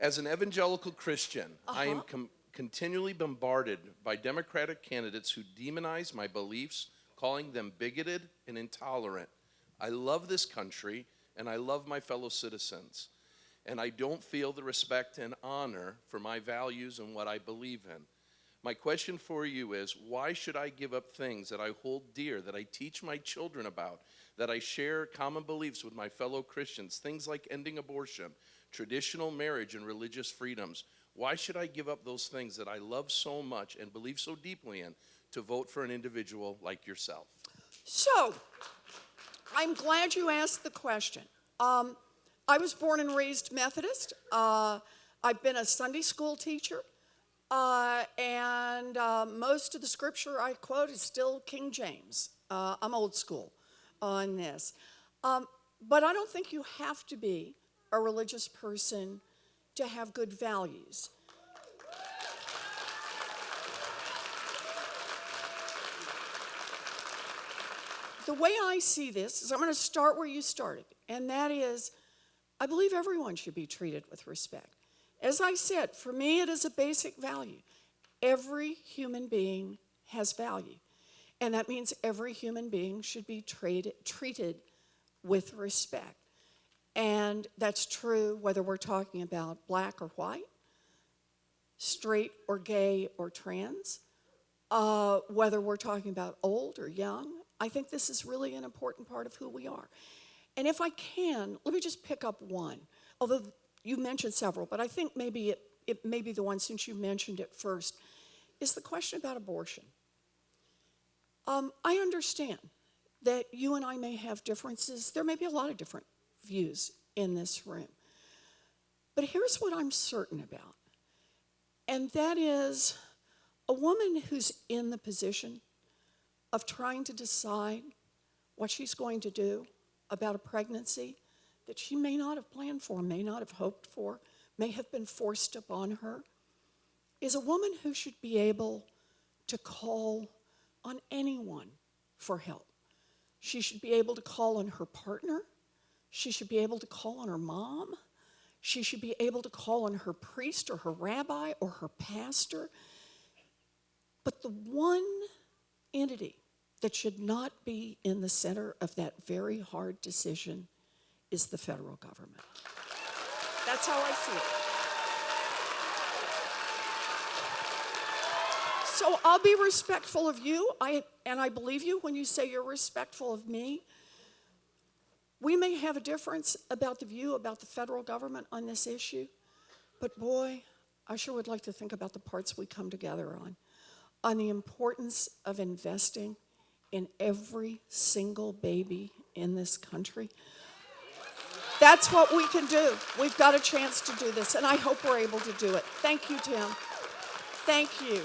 As an evangelical Christian, I am continually bombarded by Democratic candidates who demonize my beliefs, calling them bigoted and intolerant. I love this country, and I love my fellow citizens, and I don't feel the respect and honor for my values and what I believe in. My question for you is, why should I give up things that I hold dear, that I teach my children about, that I share common beliefs with my fellow Christians, things like ending abortion, traditional marriage, and religious freedoms? Why should I give up those things that I love so much and believe so deeply in to vote for an individual like yourself? So, I'm glad you asked the question. I was born and raised Methodist. I've been a Sunday school teacher. And most of the scripture I quote is still King James. I'm old school on this. But I don't think you have to be a religious person to have good values. The way I see this is I'm going to start where you started, and that is I believe everyone should be treated with respect. As I said, for me it is a basic value. Every human being has value, and that means every human being should be treated with respect. And that's true whether we're talking about black or white, straight or gay or trans, whether we're talking about old or young. I think this is really an important part of who we are. And if I can, let me just pick up one, although you mentioned several, but I think maybe it may be the one, since you mentioned it first, is the question about abortion. I understand that you and I may have differences. There may be a lot of different views in this room. But here's what I'm certain about, and that is a woman who's in the position of trying to decide what she's going to do about a pregnancy that she may not have planned for, may not have hoped for, may have been forced upon her, is a woman who should be able to call on anyone for help. She should be able to call on her partner. She should be able to call on her mom. She should be able to call on her priest or her rabbi or her pastor. But the one entity that should not be in the center of that very hard decision is the federal government. That's how I see it. So I'll be respectful of you, and I believe you when you say you're respectful of me. We may have a difference about the view about the federal government on this issue, but boy, I sure would like to think about the parts we come together on the importance of investing in every single baby in this country. That's what we can do. We've got a chance to do this, and I hope we're able to do it. Thank you, Tim. Thank you.